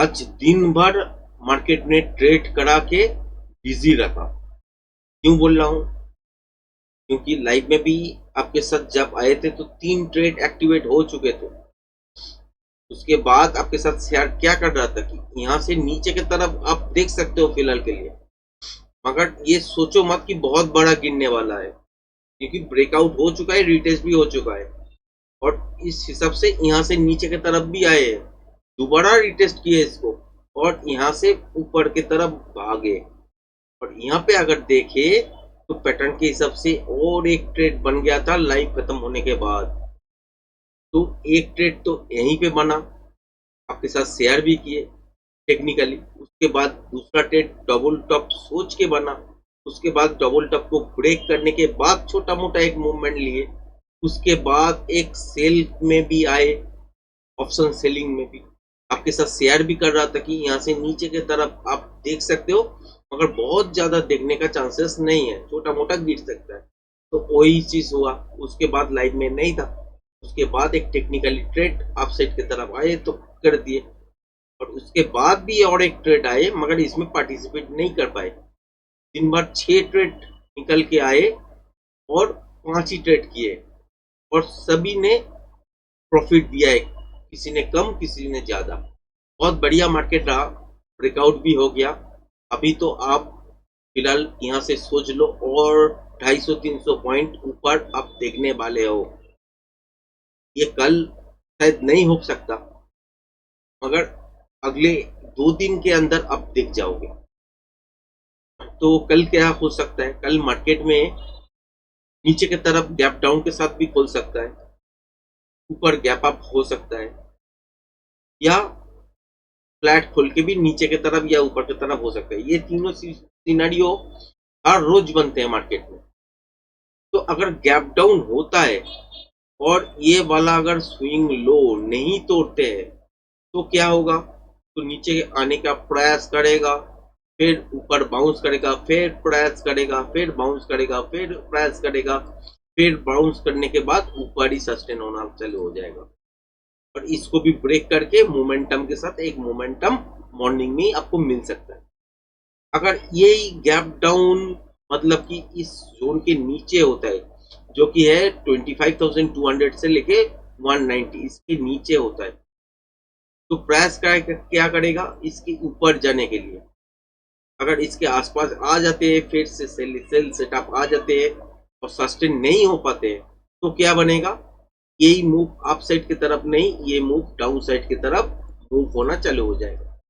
आज दिन भर मार्केट ने ट्रेड करा के बिजी रखा। क्यों बोल रहा हूँ? क्योंकि लाइव में भी आपके साथ जब आए थे तो 3 ट्रेड एक्टिवेट हो चुके थे। उसके बाद आपके साथ शेयर क्या कर रहा था कि यहाँ से नीचे की तरफ आप देख सकते हो फिलहाल के लिए, मगर ये सोचो मत कि बहुत बड़ा गिरने वाला है, क्योंकि ब्रेकआउट हो चुका है, रिटेस्ट भी हो चुका है और इस हिसाब से यहाँ से नीचे की तरफ भी आए हैं, दोबारा रिटेस्ट किए इसको और यहाँ से ऊपर की तरफ भागे। और यहाँ पे अगर देखे तो पैटर्न के हिसाब से और एक ट्रेड बन गया था लाइव खत्म होने के बाद। तो एक ट्रेड तो यहीं पे बना, आपके साथ शेयर भी किए टेक्निकली। उसके बाद दूसरा ट्रेड डबल टॉप सोच के बना, उसके बाद डबल टॉप को ब्रेक करने के बाद छोटा मोटा एक मूवमेंट लिए, उसके बाद एक सेल में भी आए, ऑप्शन सेलिंग में भी आपके साथ शेयर भी कर रहा था कि यहाँ से नीचे की तरफ आप देख सकते हो, मगर बहुत ज्यादा देखने का चांसेस नहीं है, छोटा मोटा गिर सकता है। तो वही चीज हुआ, उसके बाद लाइव में नहीं था। उसके बाद एक टेक्निकली ट्रेड आप साइड की तरफ आए तो कर दिए, और उसके बाद भी और एक ट्रेड आए मगर इसमें पार्टिसिपेट नहीं कर पाए। दिन भर 6 ट्रेड निकल के आए और 5 ही ट्रेड किए और सभी ने प्रॉफिट दिया है, किसी ने कम किसी ने ज्यादा। बहुत बढ़िया मार्केट रहा, ब्रेकआउट भी हो गया। अभी तो आप फिलहाल यहाँ से सोच लो और 250-300 पॉइंट ऊपर आप देखने वाले हो। ये कल शायद नहीं हो सकता, मगर अगले 2 दिन के अंदर आप देख जाओगे। तो कल क्या हो सकता है? कल मार्केट में नीचे की तरफ गैप डाउन के साथ भी खोल सकता है, ऊपर गैप अप हो सकता है, या फ्लैट खोल के भी नीचे की तरफ या ऊपर की तरफ हो सकता है। ये तीनों सिनेरियो हर रोज बनते हैं मार्केट में। तो अगर गैप डाउन होता है और ये वाला अगर स्विंग लो नहीं तोड़ते हैं तो क्या होगा? तो नीचे आने का प्रयास करेगा, फिर ऊपर बाउंस करेगा, फिर प्रयास करेगा, फिर बाउंस करेगा, फिर प्रयास करेगा, फिर बाउंस करने के बाद ऊपर ही सस्टेन होना चालू हो जाएगा। और इसको भी ब्रेक करके मोमेंटम के साथ एक मोमेंटम मॉर्निंग में आपको मिल सकता है। अगर ये गैप डाउन मतलब कि इस जोन के नीचे होता है, जो कि है 25,200 से लेके 190, इसके नीचे होता है, तो प्रयास क्या करेगा इसके ऊपर जाने के लिए। अगर इसके आसपास आ जाते हैं, फिर से सेल सेटअप आ जाते हैं और सस्टेन नहीं हो पाते हैं, तो क्या बनेगा? यही मूव अप साइड की तरफ नहीं, ये मूव डाउन साइड की तरफ मूव होना चालू हो जाएगा।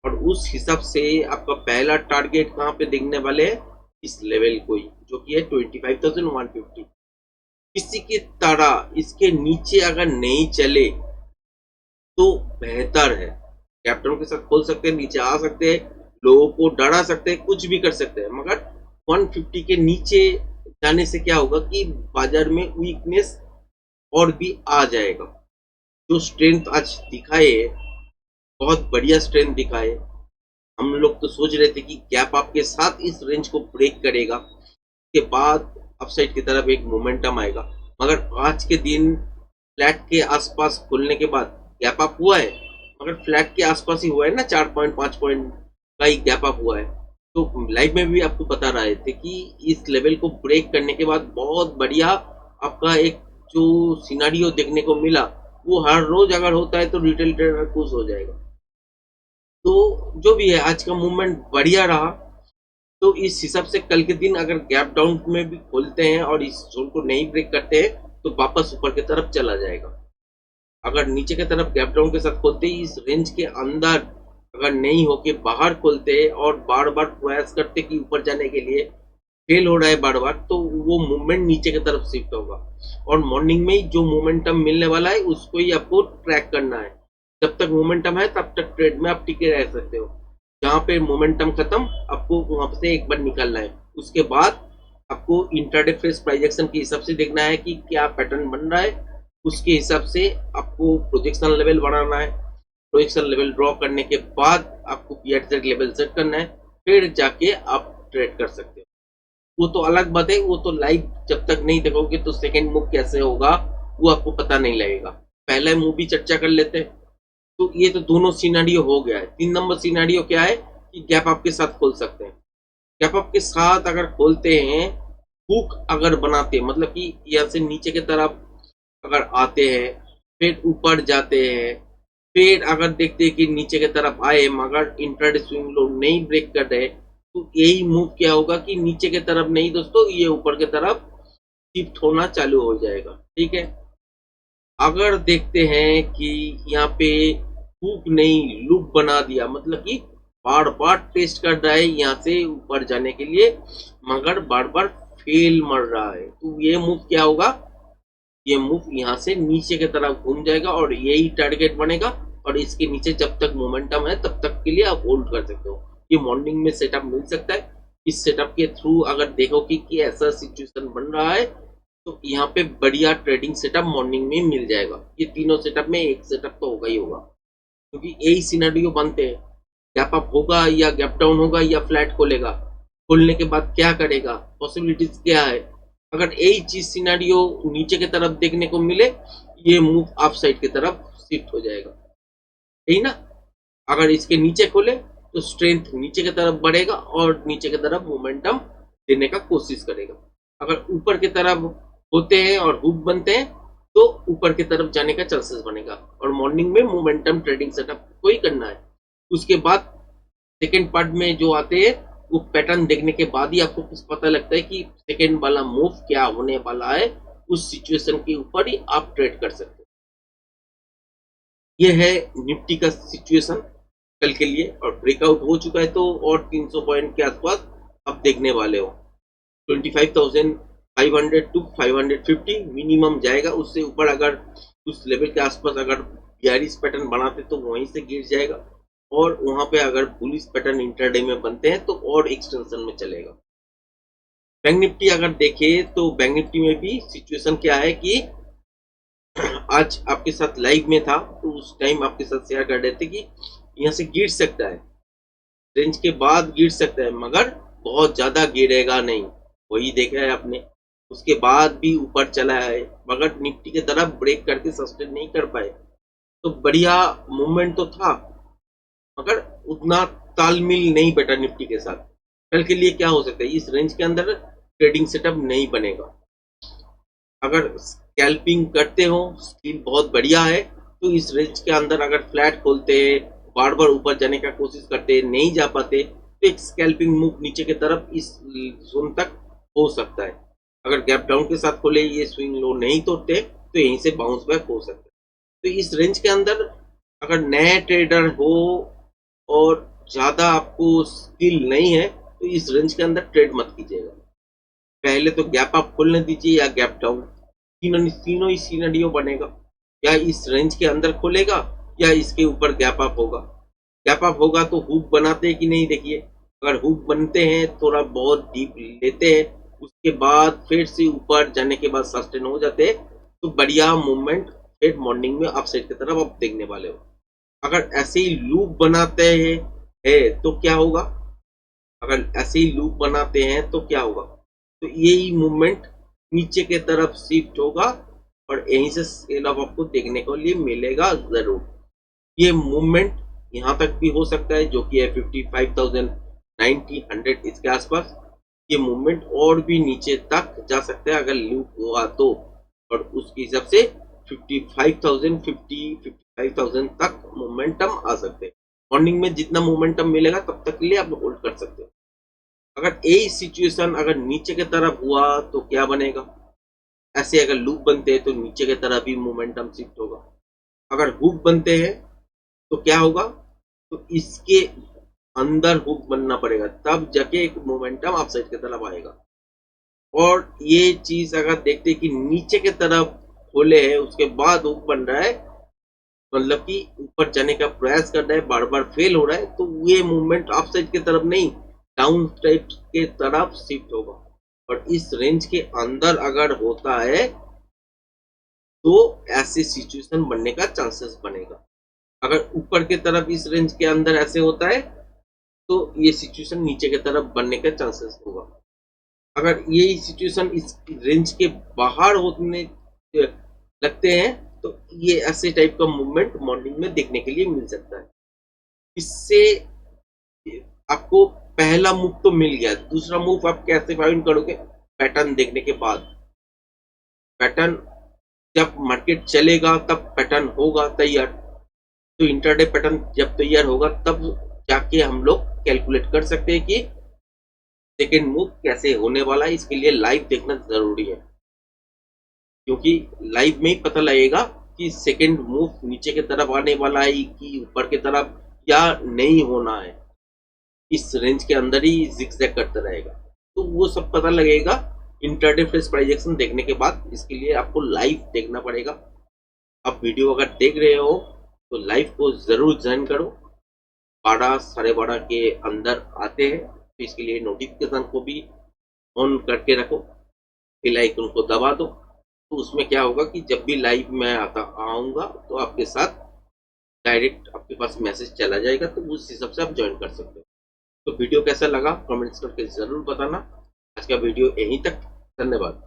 और उस हिसाब से आपका पहला टारगेट कहाँ पे देखने वाले हैं? इस लेवल को ही, जो कि है 25,150। किसी की तरह इसके नीचे अगर नहीं चले तो बेहतर है। कैप्टन के साथ खोल सकते हैं, नीचे आ सकते हैं, लोगों को डरा सकते हैं, कुछ भी कर सकते हैं, मगर 150 के नीचे जाने से क्या होगा कि बाजार में वीकनेस और भी आ जाएगा। जो स्ट्रेंथ आज दिखाए, बहुत बढ़िया स्ट्रेंथ दिखाए। हम लोग तो सोच रहे थे कि गैप आपके साथ इस रेंज को ब्रेक करेगा, के बाद अपसाइड की तरफ एक मोमेंटम आएगा, मगर आज के दिन फ्लैट के आसपास खुलने के बाद गैप अप हुआ है, मगर फ्लैट के आसपास ही हुआ है ना, 4.5 पॉइंट का ही गैप अप हुआ है। तो लाइव में भी आपको बता रहे थे कि इस लेवल को ब्रेक करने के बाद बहुत बढ़िया आपका एक जो सिनारियो देखने को मिला, वो हर रोज अगर होता है तो रिटेल ट्रेडर खुश हो जाएगा। तो जो भी है आज का मूवमेंट बढ़िया रहा। तो इस हिसाब से कल के दिन अगर गैप डाउन में भी खोलते हैं और इस जोन को नहीं ब्रेक करते हैं तो वापस ऊपर की तरफ चला जाएगा। अगर नीचे की तरफ गैप डाउन के साथ खोलते ही इस रेंज के अंदर अगर नहीं होके बाहर खोलते और बार बार प्रयास करते कि ऊपर जाने के लिए फेल हो रहा है बार बार, तो वो मूवमेंट नीचे की तरफ शिफ्ट होगा और मॉर्निंग में जो मोमेंटम मिलने वाला है उसको ही आपको ट्रैक करना है। जब तक मोमेंटम है तब तक ट्रेड में आप टिके रह सकते हो, जहां पे मोमेंटम खत्म आपको वहां से एक बार निकलना है। उसके बाद आपको इंट्राडे फेस प्राइस एक्शन के हिसाब से देखना है कि क्या पैटर्न बन रहा है, उसके हिसाब से आपको प्रोजेक्शन लेवल बढ़ाना है। प्रोजेक्शन लेवल ड्रॉ करने के बाद आपको पीआर लेवल सेट करना है, फिर जाके आप ट्रेड कर सकते हो। वो तो अलग बात है, वो तो लाइव जब तक नहीं देखोगे तो सेकेंड मूव कैसे होगा वो आपको पता नहीं लगेगा। पहले मूव भी चर्चा कर लेते हैं। तो ये तो दोनों सिनेरियो हो गया है। 3 नंबर सिनेरियो क्या है कि गैप अप के साथ खोल सकते हैं। गैप अप के साथ अगर खोलते हैं, हुक अगर बनाते हैं, मतलब कि यहाँ से नीचे की तरफ अगर आते हैं, फिर ऊपर जाते हैं, फिर अगर देखते हैं कि नीचे की तरफ आए मगर इंट्राडे स्विंग लो नहीं ब्रेक कर रहे, तो यही मूव क्या होगा कि नीचे की तरफ नहीं दोस्तों, ये ऊपर की तरफ शिफ्ट होना चालू हो जाएगा। ठीक है, अगर देखते हैं कि यहाँ पे हुक नहीं लूप बना दिया, मतलब कि बार बार टेस्ट कर रहा है यहाँ से ऊपर जाने के लिए, मगर बार बार फेल मर रहा है, तो ये मूव क्या होगा, ये मूव यहाँ से नीचे की तरफ घूम जाएगा और यही टारगेट बनेगा। और इसके नीचे जब तक मोमेंटम है तब तक के लिए आप होल्ड कर सकते हो। ये मॉर्निंग में सेटअप मिल सकता है। इस सेटअप के थ्रू अगर देखो कि ऐसा सिचुएशन बन रहा है, तो यहाँ पे बढ़िया ट्रेडिंग सेटअप मॉर्निंग में मिल जाएगा। ये तीनों सेटअप में एक सेटअप तो होगा ही होगा, क्योंकि यही सिनेरियो बनते हैं। गैप अप होगा या गैप डाउन होगा या फ्लैट खोलेगा, खोलने के बाद क्या करेगा, पॉसिबिलिटीज क्या है। अगर यही चीज सिनेरियो नीचे की तरफ देखने को मिले, ये मूव अप साइड की तरफ शिफ्ट हो जाएगा, यही ना। अगर इसके नीचे खोले तो स्ट्रेंथ नीचे की तरफ बढ़ेगा और नीचे की तरफ मोमेंटम देने का कोशिश करेगा। अगर ऊपर की तरफ होते हैं और हुक बनते हैं तो ऊपर की तरफ जाने का चांसेस बनेगा। और मॉर्निंग में मोमेंटम ट्रेडिंग सेटअप को ही करना है। उसके बाद सेकेंड पार्ट में जो आते हैं, वो पैटर्न देखने के बाद ही आपको कुछ पता लगता है कि सेकेंड वाला मूव क्या होने वाला है। उस सिचुएशन के ऊपर ही आप ट्रेड कर सकते हो। ये है निफ्टी का सिचुएशन कल के लिए, और ब्रेकआउट हो चुका है तो और 300 पॉइंट के आसपास आप देखने वाले हो। 25,500 टू 550 मिनिमम जाएगा। उससे ऊपर अगर उस लेवल के आसपास अगर बियरिश पैटर्न बनाते तो वहीं से गिर जाएगा, और वहां पे अगर बुलिश पैटर्न इंटरडे में बनते हैं तो और एक्सटेंशन में चलेगा। बैंक निफ्टी अगर देखे तो बैंक निफ्टी में भी सिचुएशन क्या है कि आज आपके साथ लाइव में था तो उस टाइम आपके साथ शेयर कर रहे थे कि यहाँ से गिर सकता है, रेंज के बाद गिर सकता है, मगर बहुत ज्यादा गिरेगा नहीं। वही देखा है आपने, उसके बाद भी ऊपर चला है मगर निफ्टी की तरफ ब्रेक करके सस्टेन नहीं कर पाए। तो बढ़िया मूवमेंट तो था, मगर उतना तालमेल नहीं बैठा निफ्टी के साथ। कल के लिए क्या हो सकता है, इस रेंज के अंदर ट्रेडिंग सेटअप नहीं बनेगा। अगर स्कैल्पिंग करते हो, स्किल बहुत बढ़िया है, तो इस रेंज के अंदर अगर फ्लैट खोलते, बार बार ऊपर जाने का कोशिश करते, नहीं जा पाते, तो एक स्कैल्पिंग मूव नीचे की तरफ इस जोन तक हो सकता है। अगर गैप डाउन के साथ खोले, ये स्विंग लो नहीं तोड़ते, तो यहीं से बाउंस बैक हो सकता है। तो इस रेंज के अंदर अगर नए ट्रेडर हो और ज्यादा आपको स्किल नहीं है, तो इस रेंज के अंदर ट्रेड मत कीजिएगा। पहले तो गैप अप खोलने दीजिए या गैप डाउन, तीनों ही सिनेरियो बनेगा। या इस रेंज के अंदर खोलेगा या इसके ऊपर गैप अप होगा। गैप अप होगा तो हुक बनाते हैं कि नहीं, देखिए अगर हुक बनते हैं, थोड़ा बहुत डीप लेते हैं, उसके बाद फिर से ऊपर जाने के बाद सस्टेन हो जाते हैं, तो बढ़िया मूवमेंट फिर मॉर्निंग में अपसाइड की तरफ आप देखने वाले हो। अगर ऐसे ही लूप बनाते हैं तो क्या होगा, अगर ऐसे ही लूप बनाते हैं तो क्या होगा, तो यही मूवमेंट नीचे के तरफ शिफ्ट होगा और यहीं से स्केल ऑफ आपको देखने को लिए मिलेगा जरूर। ये मूवमेंट यहाँ तक भी हो सकता है, जो कि है 55,000 90 100 इसके आसपास। ये मूवमेंट और भी नीचे तक जा सकता है अगर लूप हुआ तो, और उसके हिसाब से 55,000 55,000 तक मोमेंटम आ सकते हैं। मॉर्निंग में जितना मोमेंटम मिलेगा तब तक के लिए आप होल्ड कर सकते हो। अगर यही सिचुएशन अगर नीचे की तरफ हुआ तो क्या बनेगा, ऐसे अगर लूप बनते हैं तो नीचे की तरफ भी मोमेंटम शिफ्ट होगा। अगर हुक बनते हैं तो क्या होगा, तो इसके अंदर हुक बनना पड़ेगा, तब जाके एक मोमेंटम आप साइड की तरफ आएगा। और ये चीज अगर देखते कि नीचे की तरफ खोले है उसके बाद हुक बन रहा है, मतलब कि ऊपर जाने का प्रयास कर रहा है, बार बार फेल हो रहा है, तो ये मूवमेंट अप साइड की तरफ नहीं, डाउन साइड के तरफ शिफ्ट होगा। और इस रेंज के अंदर अगर होता है तो ऐसे सिचुएशन बनने का चांसेस बनेगा। अगर ऊपर की तरफ इस रेंज के अंदर ऐसे होता है तो ये सिचुएशन नीचे की तरफ बनने का चांसेस होगा। अगर यही सिचुएशन इस रेंज के बाहर होने लगते हैं तो ये ऐसे टाइप का मूवमेंट मॉर्निंग में देखने के लिए मिल सकता है। इससे आपको पहला मूव तो मिल गया, दूसरा मूव आप कैसे फाइंड करोगे? पैटर्न देखने के बाद। पैटर्न जब मार्केट चलेगा तब पैटर्न होगा तैयार, तो इंटरडे पैटर्न जब तैयार होगा तब जाके हम लोग कैलकुलेट कर सकते हैं कि सेकेंड मूव कैसे होने वाला है। इसके लिए लाइव देखना जरूरी है, क्योंकि लाइव में ही पता लगेगा कि सेकेंड मूव नीचे की तरफ आने वाला है कि ऊपर की तरफ, या नहीं होना है, इस रेंज के अंदर ही जिगजैग करता रहेगा। तो वो सब पता लगेगा इंटरडे फ्रेश प्राइस एक्शन देखने के बाद। इसके लिए आपको लाइव देखना पड़ेगा। आप वीडियो अगर देख रहे हो तो लाइव को जरूर ज्वाइन करो। 12 12:30 के अंदर आते हैं, तो इसके लिए नोटिफिकेशन को भी ऑन करके रखो, बेल आइकन को दबा दो। तो उसमें क्या होगा कि जब भी लाइव मैं आता आऊँगा तो आपके साथ डायरेक्ट आपके पास मैसेज चला जाएगा, तो उस हिसाब से आप ज्वाइन कर सकते हो। तो वीडियो कैसा लगा कमेंट्स करके ज़रूर बताना। आज का वीडियो यहीं तक, धन्यवाद।